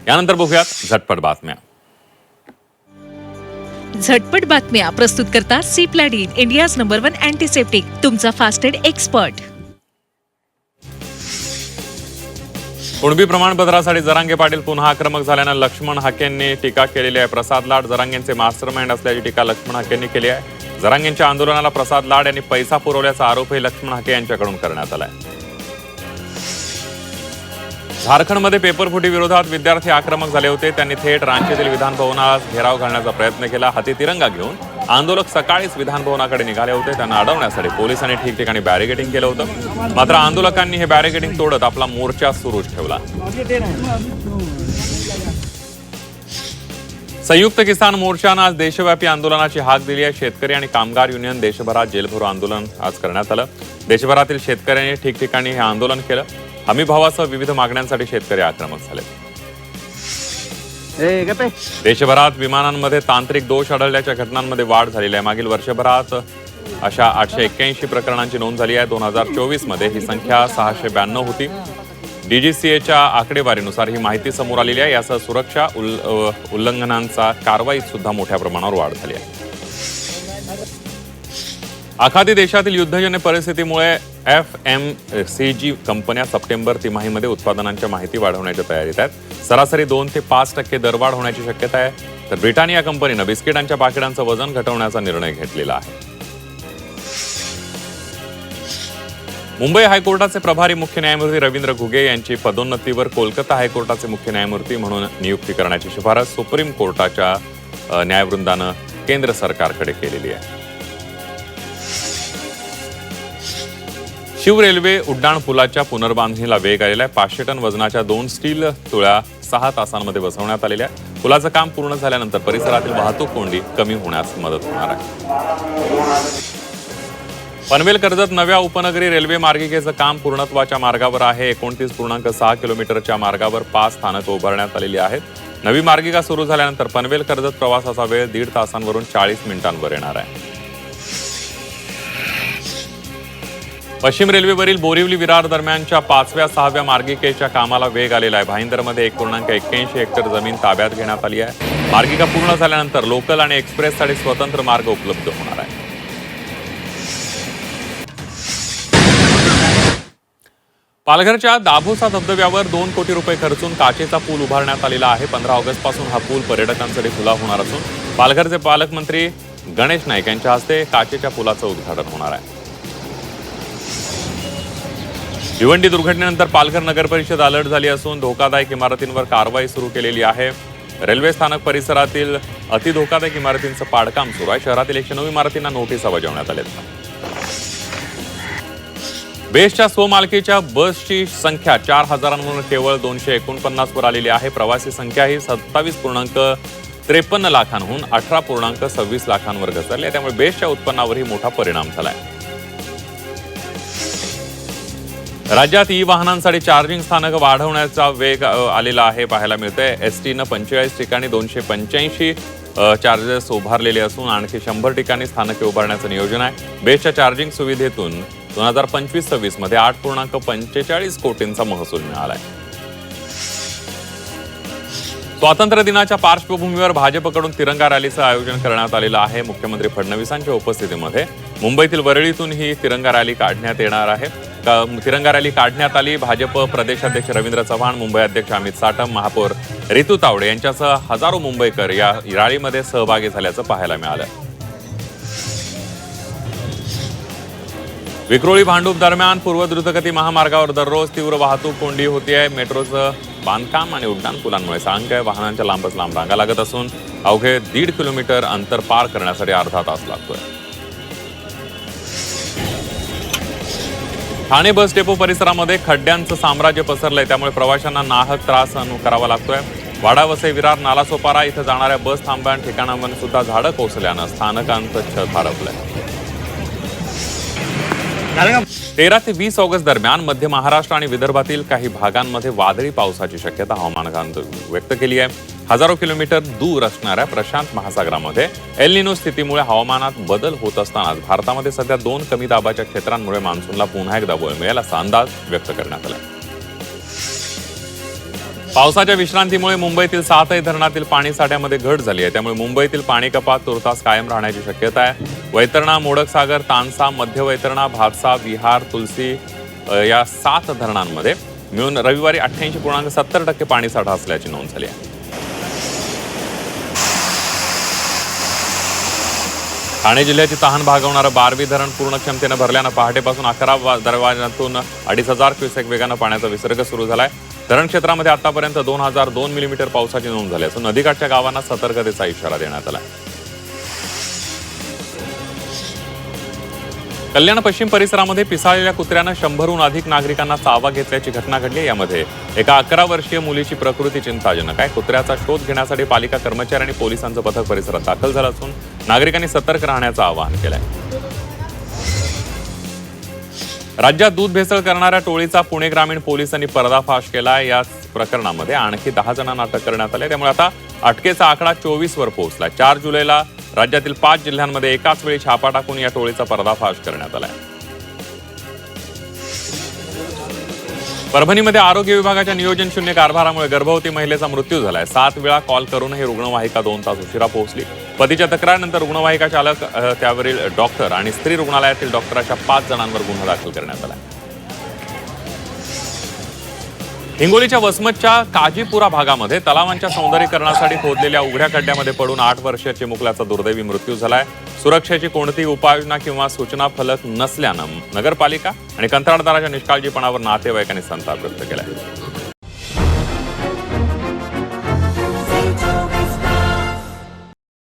यानंतर बघूयात झटपट बातम्या. झटपट बातम्या प्रस्तुत करतात सी प्लॅडीन, इंडियाज नंबर 1 अँटीसेप्टिक, तुमचा फास्ट एड एक्सपर्ट. कुणबी प्रमाणपत्रासाठी जरांगे पाटील पुन्हा आक्रमक झाल्यानं लक्ष्मण हाकेंनी टीका केलेली आहे. प्रसाद लाड जरांगेंचे मास्टरमाइंड असल्याची टीका लक्ष्मण हाकेंनी केली आहे. जरांगेंच्या आंदोलनाला प्रसाद लाड यांनी पैसा पुरवल्याचा आरोपही लक्ष्मण हाके यांच्याकडून करण्यात आलाय. झारखंडमध्ये पेपरफुटी विरोधात विद्यार्थी आक्रमक झाले होते. त्यांनी थेट रांचीतील विधान भवनात घेराव घालण्याचा प्रयत्न केला. हाती तिरंगा घेऊन आंदोलक सकाळीच विधान भवनाकडे निघाले होते. त्यांना अडवण्यासाठी पोलिसांनी ठिकठिकाणी बॅरिकेडिंग केलं होतं. मात्र आंदोलकांनी हे बॅरिकेडिंग तोडत आपला मोर्चा सुरूच ठेवला. संयुक्त किसान मोर्चानं आज देशव्यापी आंदोलनाची हाक दिली आहे. शेतकरी आणि कामगार युनियन देशभरात जेलभरो आंदोलन आज करण्यात आलं. देशभरातील शेतकऱ्यांनी ठिकठिकाणी हे आंदोलन केलं. हमी भावासह विविध मागण्यांसाठी शेतकरी आक्रमक झाले. देशभरात विमानांमध्ये तांत्रिक दोष आढळल्याच्या घटनांमध्ये वाढ झालेली आहे. मागील वर्षभरात अशा 881 प्रकरणांची नोंद झाली आहे. 2024 मध्ये ही संख्या 692 होती. DGCAच्या आकडेवारीनुसार ही माहिती समोर आलेली आहे. यासह सुरक्षा उल्लंघनांचा कारवाईत सुद्धा मोठ्या प्रमाणावर वाढ झाली आहे. आखाती देशातील युद्धजन्य परिस्थितीमुळे FMCG कंपन्या सप्टेंबर तिमाहीमध्ये उत्पादनांच्या माहिती वाढवण्याच्या तयारीत आहेत. सरासरी 2 ते 5% दरवाढ होण्याची शक्यता आहे. तर ब्रिटानिया कंपनीनं बिस्किटांच्या पाकिटांचं वजन घटवण्याचा निर्णय घेतलेला आहे. मुंबई हायकोर्टाचे प्रभारी मुख्य न्यायमूर्ती रवींद्र घुगे यांची पदोन्नतीवर कोलकाता हायकोर्टाचे मुख्य न्यायमूर्ती म्हणून नियुक्ती करण्याची शिफारस सुप्रीम कोर्टाच्या न्यायवृंदानं केंद्र सरकारकडे केलेली आहे. शिव रेल्वे उड्डाण पुलाच्या पुनर्बांधणीला वेग आलेला आहे. 500 टन वजनाच्या 2 स्टील तुळ्या 6 तासांमध्ये बसवण्यात आलेल्या आहे. पुलाचं काम पूर्ण झाल्यानंतर परिसरातील वाहतूक कोंडी कमी होण्यास मदत होणार आहे. पनवेल कर्जत नव्या उपनगरी रेल्वे मार्गिकेचं काम पूर्णत्वाच्या मार्गावर आहे. 29.6 किलोमीटरच्या मार्गावर 5 स्थानकं उभारण्यात आलेली आहेत. नवी मार्गिका सुरू झाल्यानंतर पनवेल कर्जत प्रवासाचा वेळ 1.5 तासांवरून 40 मिनिटांवर येणार आहे. पश्चिम रेल्वेवरील बोरिवली विरार दरम्यानच्या 5व्या-6व्या मार्गिकेच्या कामाला वेग आलेला आहे. भाईंदरमध्ये 1.81 हेक्टर जमीन ताब्यात घेण्यात आली आहे. मार्गिका पूर्ण झाल्यानंतर लोकल आणि एक्सप्रेससाठी स्वतंत्र मार्ग उपलब्ध होणार आहे. पालघरच्या दाभोसा धबधब्यावर 2 कोटी रुपये खर्चून काचेचा पूल उभारण्यात आलेला आहे. 15 ऑगस्ट पासून हा पूल पर्यटकांसाठी खुला होणार असून पालघरचे पालकमंत्री गणेश नाईक यांच्या हस्ते काचेच्या पुलाचं उद्घाटन होणार आहे. भिवंडी दुर्घटनेनंतर पालघर नगर परिषद अलर्ट झाली असून धोकादायक इमारतींवर कारवाई सुरू केलेली आहे. रेल्वे स्थानक परिसरातील अतिधोकादायक इमारतींचं पाडकाम सुरू आहे. शहरातील 109 इमारतींना नोटिसा बजावण्यात आल्या. बेस्टच्या स्वमालकीच्या बसची संख्या 4,000वरून केवळ 249 वर आलेली आहे. प्रवासी संख्या ही 27.53 लाखांहून 18.26 लाखांवर घसरली आहे. त्यामुळे बेस्टच्या उत्पन्नावरही मोठा परिणाम झालाय. राज्यात वाहनांसाठी चार्जिंग स्थानक वाढवण्याचा वेग आलेला आहे पाहायला मिळतंय. STनं 45 ठिकाणी 285 चार्जेस उभारलेले असून आणखी 100 ठिकाणी स्थानके उभारण्याचं नियोजन आहे. बेस्टच्या चार्जिंग सुविधेतून 2025-26 मध्ये 8.45 कोटींचा महसूल मिळालाय. स्वातंत्र्य दिनाच्या पार्श्वभूमीवर भाजपकडून तिरंगा रॅलीचं आयोजन करण्यात आलेलं आहे. मुख्यमंत्री फडणवीसांच्या उपस्थितीमध्ये मुंबईतील वरळीतून ही तिरंगा रॅली काढण्यात येणार आहे. तिरंगा रॅली काढण्यात आली. भाजप प्रदेशाध्यक्ष रवींद्र चव्हाण, मुंबई अध्यक्ष अमित साटम, महापौर रितू तावडे यांच्यासह हजारो मुंबईकर या रॅलीमध्ये सहभागी झाल्याचं पाहायला मिळालं. विक्रोळी भांडूप दरम्यान पूर्व द्रुतगती महामार्गावर दररोज तीव्र वाहतूक कोंडी होतीये. मेट्रोचं बांधकाम आणि उड्डाण पुलांमुळे सारख्या वाहनांच्या लांबच लांब रांगा लागत असून अवघे 1.5 किलोमीटर अंतर पार करण्यासाठी अर्धा तास लागतोय. ठाणे बस डेपो परिसरामध्ये खड्ड्यांचं साम्राज्य पसरलंय. त्यामुळे प्रवाशांना नाहक त्रास करावा लागतोय. वाडा वसई विरार नालासोपारा इथं जाणाऱ्या बस थांब्या ठिकाणांवर सुद्धा झाडं कोसळल्यानं स्थानकांचं छत हरपलंय. 13 ते 20 ऑगस्ट दरम्यान मध्य महाराष्ट्र आणि विदर्भातील काही भागांमध्ये वादळी पावसाची शक्यता हवामान खात्यानं व्यक्त केली आहे. हजारो किलोमीटर दूर असणाऱ्या प्रशांत महासागरामध्ये एल निनो स्थितीमुळे हवामानात बदल होत असतानाच भारतामध्ये सध्या 2 कमी दाबाच्या क्षेत्रांमुळे मान्सूनला पुन्हा एकदा बळ मिळेल असा अंदाज व्यक्त करण्यात आला. पावसाच्या विश्रांतीमुळे मुंबईतील 7ही धरणातील पाणी साठ्यामध्ये घट झाली आहे. त्यामुळे मुंबईतील पाणी कपात तुर्तास कायम राहण्याची शक्यता आहे. वैतरणा, मोडकसागर, तानसा, मध्य वैतरणा, भातसा, विहार, तुलसी या 7 धरणांमध्ये मिळून रविवारी 88.70% पाणीसाठा असल्याची नोंद झाली आहे. ठाणे जिल्ह्याची तहान भागवणारं बारवी धरण पूर्ण क्षमतेनं भरल्यानं पहाटेपासून 11 दरवाजातून 2,500 क्युसेक वेगानं पाण्याचा विसर्ग सुरू झालाय. धरण क्षेत्रामध्ये आतापर्यंत 2002 मिलीमीटर पावसाची नोंद झाली असून नदीकाठच्या गावांना सतर्कतेचा इशारा देण्यात आला. कल्याण पश्चिम परिसरामध्ये पिसाळलेल्या कुत्र्यानं 100हून अधिक नागरिकांना चावा घेतल्याची घटना घडली. यामध्ये एका 11 वर्षीय मुलीची प्रकृती चिंताजनक आहे. कुत्र्याचा शोध घेण्यासाठी पालिका कर्मचारी आणि पोलिसांचं पथक परिसरात दाखल झालं असून नागरिकांनी सतर्क राहण्याचं आवाहन केलंय. राज्यात दूध भेसळ करणाऱ्या टोळीचा पुणे ग्रामीण पोलिसांनी पर्दाफाश केला. या प्रकरणामध्ये आणखी 10 जणांना अटक करण्यात आली. त्यामुळे आता अटकेचा आकडा 24 वर पोहोचला. 4 जुलैला राज्यातील 5 जिल्ह्यांमध्ये एकाच वेळी छापा टाकून या टोळीचा पर्दाफाश करण्यात आलाय. परभणीमध्ये आरोग्य विभागाच्या नियोजन शून्य कारभारामुळे गर्भवती महिलेचा मृत्यू झालाय. 7 वेळा कॉल करूनही रुग्णवाहिका 2 तास उशिरा पोहोचली. पतीच्या तक्रारीनंतर रुग्णवाहिका चालक, त्यावरील डॉक्टर आणि स्त्री रुग्णालयातील डॉक्टर अशा 5 जणांवर गुन्हा दाखल करण्यात आला. हिंगोलीच्या वसमतच्या काजीपुरा भागामध्ये तलावांच्या सौंदर्यीकरणासाठी खोदलेल्या उघड्या खड्ड्यामध्ये पडून 8 वर्षीय चिमुकल्याचा दुर्दैवी मृत्यू झालाय. सुरक्षेची कोणतीही उपाययोजना किंवा सूचना फलक नसल्यानं नगरपालिका आणि कंत्राटदाराच्या निष्काळजीपणावर नातेवाईकांनी संताप व्यक्त केलाय.